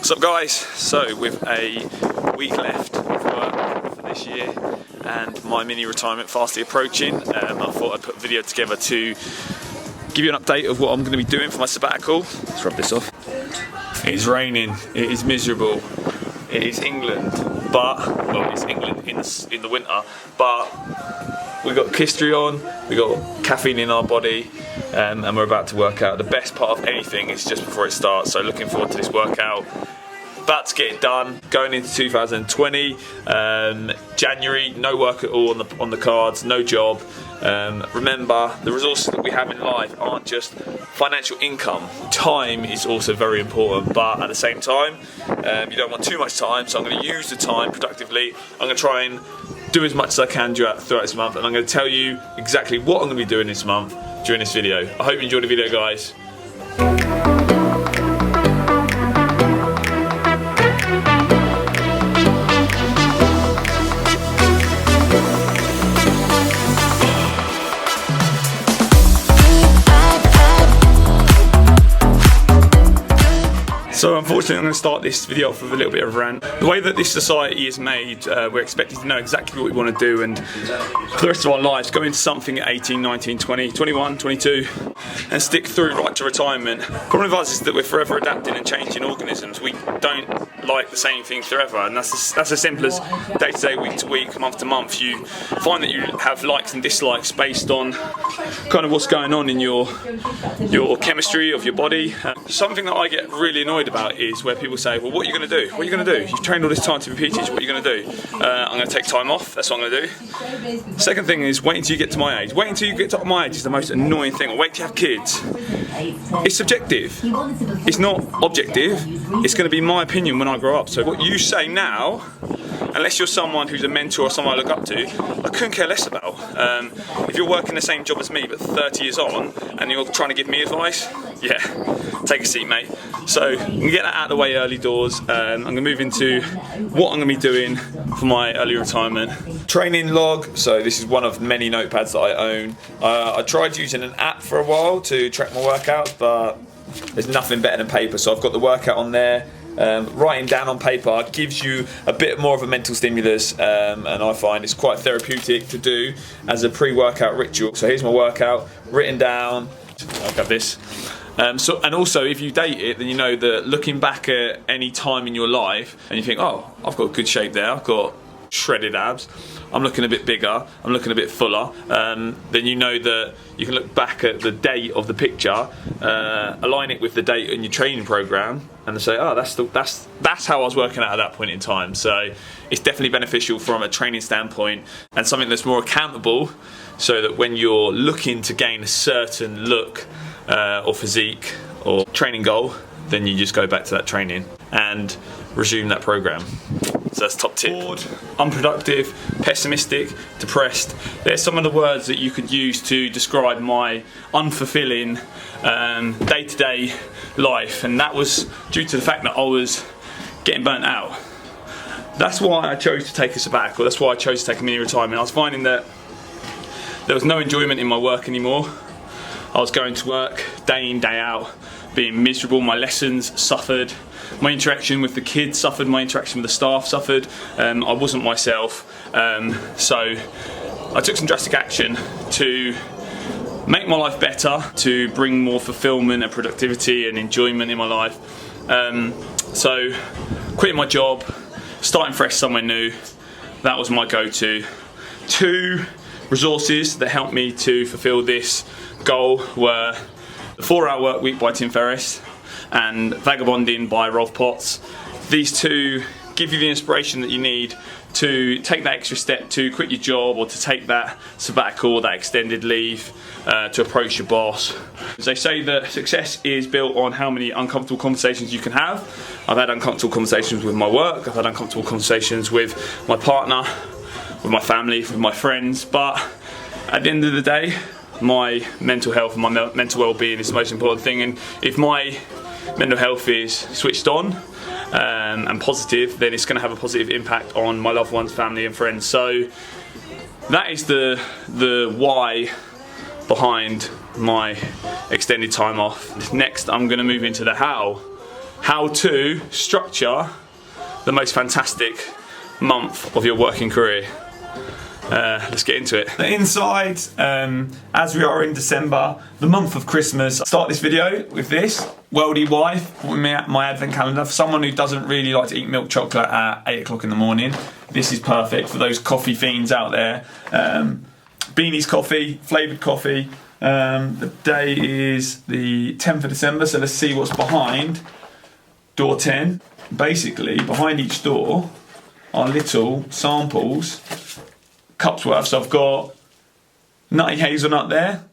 What's up guys? So with a week left of work for this year and my mini retirement fastly approaching, I thought I'd put a video together to give you an update of what I'm going to be doing for my sabbatical. Let's rub this off. It is raining, it is miserable, it is England, well it's England in the winter, but we've got history on, we've got caffeine in our body, and we're about to work out. The best part of anything is just before it starts, so looking forward to this workout. About to get it done, going into 2020, January, no work at all on the cards, no job. Remember, the resources that we have in life aren't just financial income. Time is also very important, but at the same time, you don't want too much time, so I'm going to use the time productively. I'm going to try and do as much as I can throughout this month, and I'm going to tell you exactly what I'm going to be doing this month during this video. I hope you enjoyed the video, guys. So unfortunately I'm going to start this video off with a little bit of a rant. The way that this society is made, we're expected to know exactly what we want to do and for the rest of our lives go into something at 18, 19, 20, 21, 22 and stick through right to retirement. The problem with us is that we're forever adapting and changing organisms. We don't like the same thing forever, and that's as simple as day to day, week to week, month to month. You find that you have likes and dislikes based on kind of what's going on in your chemistry of your body. Something that I get really annoyed about is where people say, well, what are you going to do? What are you going to do? You've trained all this time to be PT, what are you going to do? I'm going to take time off, that's what I'm going to do. Second thing is wait until you get to my age. Wait until you get to my age is the most annoying thing. Or wait till you have kids. It's subjective. It's not objective. It's going to be my opinion when I grow up. So what you say now, unless you're someone who's a mentor or someone I look up to, I couldn't care less about. If you're working the same job as me but 30 years on and you're trying to give me advice, yeah, take a seat, mate. So I'm going to get that out of the way early doors. I'm going to move into what I'm going to be doing for my early retirement. Training log, so this is one of many notepads that I own. I tried using an app for a while to track my workouts, but there's nothing better than paper, so I've got the workout on there. Writing down on paper gives you a bit more of a mental stimulus, and I find it's quite therapeutic to do as a pre-workout ritual. So here's my workout, written down. I'll grab this. And also, if you date it, then you know that looking back at any time in your life, and you think, oh, I've got good shape there, I've got shredded abs, I'm looking a bit bigger, I'm looking a bit fuller, then you know that you can look back at the date of the picture, align it with the date in your training program, and say, oh, that's how I was working out at that point in time. So it's definitely beneficial from a training standpoint and something that's more accountable, so that when you're looking to gain a certain look or physique or training goal, then you just go back to that training and resume that program. So that's top tip. Bored, unproductive, pessimistic, depressed. There's some of the words that you could use to describe my unfulfilling day-to-day life, and that was due to the fact that I was getting burnt out. That's why I chose to take a sabbatical. That's why I chose to take a mini retirement. I was finding that there was no enjoyment in my work anymore. I was going to work day in, day out, being miserable. My lessons suffered. My interaction with the kids suffered. My interaction with the staff suffered. I wasn't myself. So I took some drastic action to make my life better, to bring more fulfillment and productivity and enjoyment in my life. So quitting my job, starting fresh somewhere new, that was my go-to. Two resources that helped me to fulfill this goal were the 4-Hour Work Week by Tim Ferriss and Vagabonding by Rolf Potts. These two give you the inspiration that you need to take that extra step to quit your job or to take that sabbatical, that extended leave, to approach your boss. They say that success is built on how many uncomfortable conversations you can have. I've had uncomfortable conversations with my work, I've had uncomfortable conversations with my partner, with my family, with my friends, but at the end of the day, my mental health and my mental well-being is the most important thing, and if my mental health is switched on and positive, then it's going to have a positive impact on my loved ones, family and friends. So that is the why behind my extended time off. Next I'm going to move into the how how to structure the most fantastic month of your working career. Let's get into it. Inside, as we are in December, the month of Christmas, I start this video with this worldly wife, my advent calendar. For someone who doesn't really like to eat milk chocolate at 8 o'clock in the morning, this is perfect for those coffee fiends out there. Beanie's coffee, flavoured coffee. The day is the 10th of December, so let's see what's behind door 10. Basically, behind each door are little samples, cups worth. So I've got nutty hazelnut there,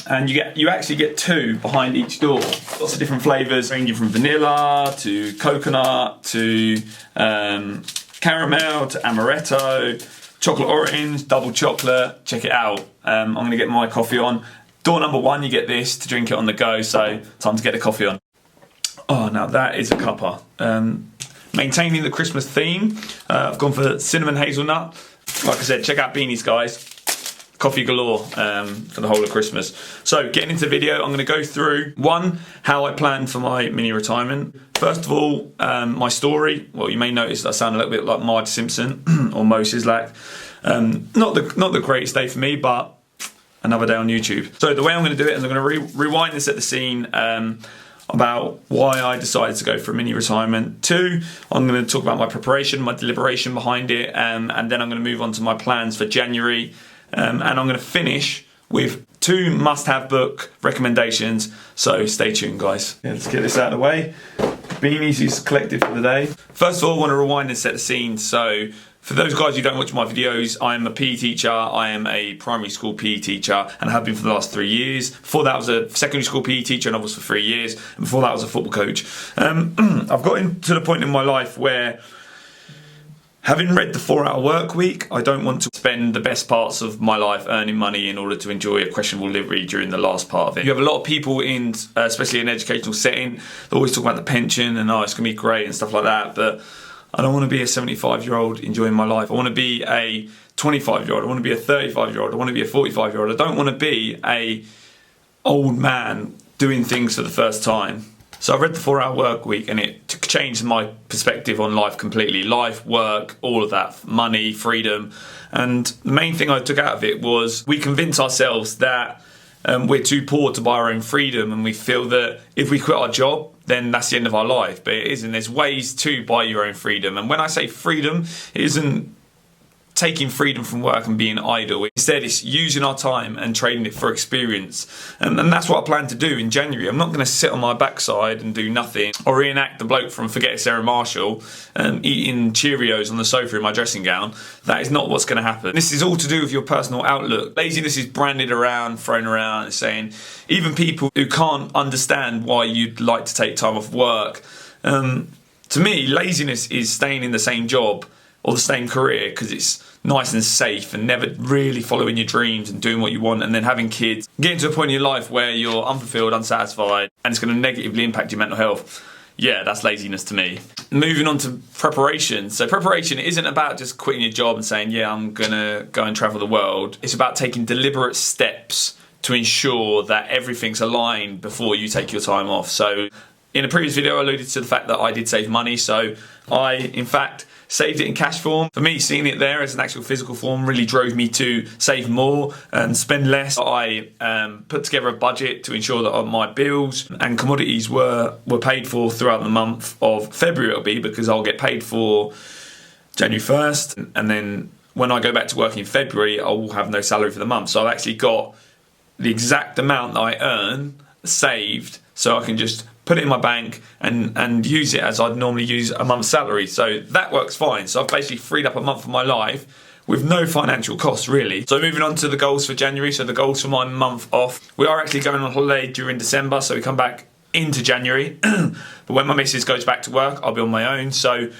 and you actually get 2 behind each door. Lots of different flavours, ranging from vanilla to coconut to caramel to amaretto, chocolate orange, double chocolate. Check it out. I'm going to get my coffee on. Door number 1, you get this to drink it on the go, so time to get the coffee on. Oh, now that is a cuppa. Maintaining the Christmas theme, I've gone for cinnamon hazelnut. Like I said, check out Beanie's, guys. Coffee galore for the whole of Christmas. So getting into the video, I'm going to go through how I planned for my mini retirement. First of all, my story. Well, you may notice that I sound a little bit like Marge Simpson or Mo Sislak. Not the greatest day for me, but another day on YouTube. So the way I'm going to do it is I'm going to rewind and set the scene about why I decided to go for a mini retirement. 2, I'm going to talk about my preparation, my deliberation behind it, and then I'm going to move on to my plans for January. And I'm going to finish with 2 must-have book recommendations. So stay tuned, guys. Yeah, let's get this out of the way. Beanies is collected for the day. First of all, I want to rewind and set the scene. So for those guys who don't watch my videos, I am a PE teacher. I am a primary school PE teacher and I have been for the last 3 years. Before that, I was a secondary school PE teacher and I was for 3 years. And before that, I was a football coach. I've gotten to the point in my life where, having read the 4-Hour Work Week, I don't want to spend the best parts of my life earning money in order to enjoy a questionable livery during the last part of it. You have a lot of people in, especially in an educational setting, they always talk about the pension and it's going to be great and stuff like that, but I don't want to be a 75-year-old enjoying my life. I want to be a 25-year-old, I want to be a 35-year-old, I want to be a 45-year-old. I don't want to be a old man doing things for the first time. So I read the 4-Hour Work Week and it changed my perspective on life completely. Life, work, all of that, money, freedom. And the main thing I took out of it was we convince ourselves that we're too poor to buy our own freedom, and we feel that if we quit our job, then that's the end of our life. But it isn't. There's ways to buy your own freedom. And when I say freedom, it isn't taking freedom from work and being idle. Instead, it's using our time and trading it for experience. And that's what I plan to do in January. I'm not going to sit on my backside and do nothing or reenact the bloke from Forget It Sarah Marshall eating Cheerios on the sofa in my dressing gown. That is not what's going to happen. This is all to do with your personal outlook. Laziness is branded around, thrown around, and saying even people who can't understand why you'd like to take time off work. To me, laziness is staying in the same job or the same career because it's nice and safe and never really following your dreams and doing what you want, and then having kids, getting to a point in your life where you're unfulfilled, unsatisfied, and it's going to negatively impact your mental health. Yeah, that's laziness to me. Moving on to preparation. So preparation isn't about just quitting your job and saying, yeah, I'm going to go and travel the world. It's about taking deliberate steps to ensure that everything's aligned before you take your time off. So in a previous video, I alluded to the fact that I did save money. So I, in fact, saved it in cash form. For me, seeing it there as an actual physical form really drove me to save more and spend less. I put together a budget to ensure that my bills and commodities were paid for throughout the month of February. It'll be because I'll get paid for January 1st, and then when I go back to work in February, I will have no salary for the month. So I've actually got the exact amount that I earn saved, so I can just put it in my bank and use it as I'd normally use a month's salary. So that works fine. So I've basically freed up a month of my life with no financial costs, really. So moving on to the goals for January. So the goals for my month off. We are actually going on holiday during December, so we come back into January. But when my missus goes back to work, I'll be on my own. So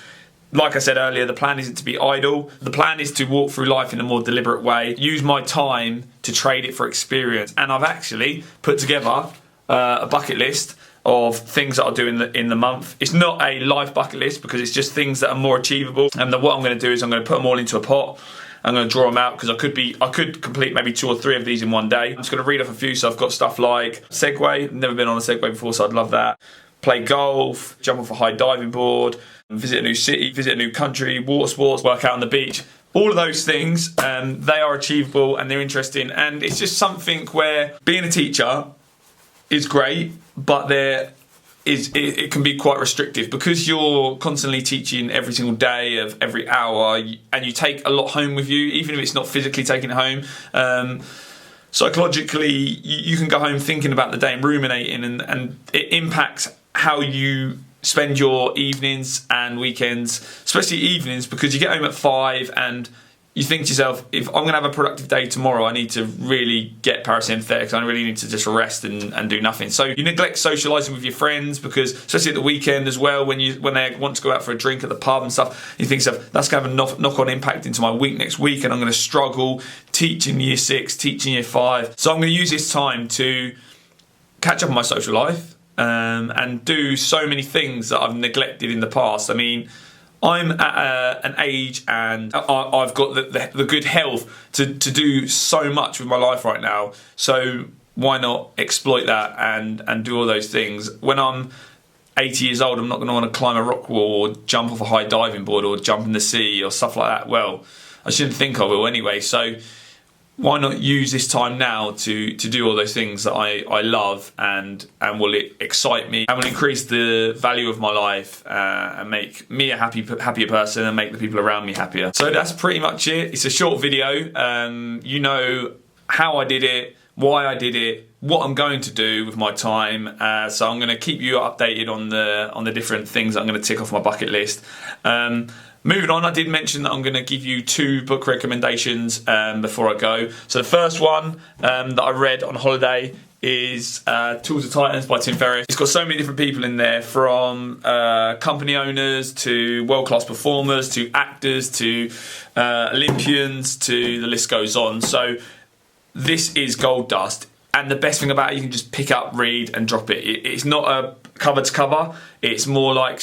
like I said earlier, the plan isn't to be idle. The plan is to walk through life in a more deliberate way, use my time to trade it for experience. And I've actually put together a bucket list of things that I'll do in the month. It's not a life bucket list because it's just things that are more achievable. And what I'm going to do is I'm going to put them all into a pot. I'm going to draw them out because I could complete maybe 2 or 3 of these in one day. I'm just going to read off a few. So I've got stuff like Segway. I've never been on a Segway before, so I'd love that. play golf, jump off a high diving board, visit a new city, visit a new country, water sports, work out on the beach. All of those things, they are achievable and they're interesting. And it's just something where being a teacher is great, but it can be quite restrictive because you're constantly teaching every single day of every hour, and you take a lot home with you, even if it's not physically taking it home. Psychologically, you can go home thinking about the day and ruminating, and it impacts how you spend your evenings and weekends, especially evenings, because you get home at 5 and you think to yourself, if I'm going to have a productive day tomorrow, I need to really get parasympathetic. I really need to just rest and do nothing. So you neglect socialising with your friends, because especially at the weekend as well, when they want to go out for a drink at the pub and stuff, you think to yourself, that's going to have a knock-on impact into my week next week, and I'm going to struggle teaching year 6, teaching year 5. So I'm going to use this time to catch up on my social life and do so many things that I've neglected in the past. I mean, I'm at an age and I've got the good health to do so much with my life right now. So why not exploit that and do all those things? When I'm 80 years old, I'm not going to want to climb a rock wall or jump off a high diving board or jump in the sea or stuff like that. Well, I shouldn't think I will anyway. So why not use this time now to do all those things that I love and will excite me and will increase the value of my life and make me a happier person and make the people around me happier. So that's pretty much it. It's a short video. You know how I did it, why I did it, what I'm going to do with my time. So I'm going to keep you updated on the different things I'm going to tick off my bucket list. Moving on, I did mention that I'm going to give you 2 book recommendations before I go. So the first one that I read on holiday is Tools of Titans by Tim Ferriss. It's got so many different people in there, from company owners to world-class performers to actors to Olympians, to the list goes on. So this is gold dust. And the best thing about it, you can just pick up, read and drop it. It's not a cover to cover. It's more like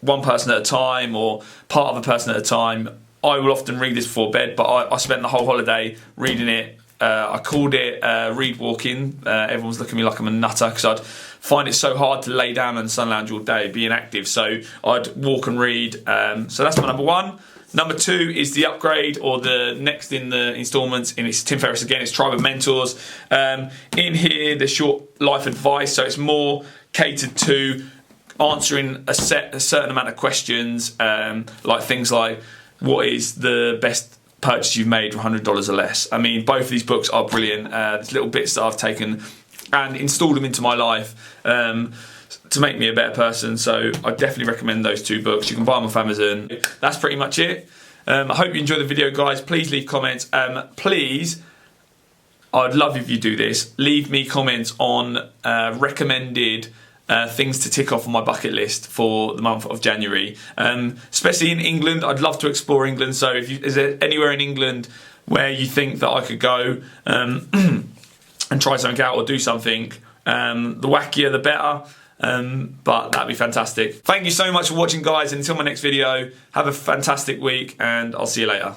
one person at a time or part of a person at a time. I will often read this before bed, but I spent the whole holiday reading it. I called it read walking. Everyone's looking at me like I'm a nutter, because I'd find it so hard to lay down and sun lounge all day being active. So I'd walk and read. So that's my number 1. Number 2 is The Upgrade, or the next in the instalments, and it's Tim Ferriss again. It's Tribe of Mentors. In here, the short life advice, so it's more catered to answering a certain amount of questions, like things like, what is the best purchase you've made for $100 or less? I mean, both of these books are brilliant. There's little bits that I've taken and installed them into my life to make me a better person. So I definitely recommend those 2 books. You can buy them off Amazon. That's pretty much it. I hope you enjoyed the video, guys. Please leave comments. Please, I'd love if you do this. Leave me comments on recommended things to tick off on my bucket list for the month of January. Especially in England, I'd love to explore England. So is there anywhere in England where you think that I could go and try something out or do something? The wackier the better, but that'd be fantastic. Thank you so much for watching, guys, and until my next video, have a fantastic week and I'll see you later.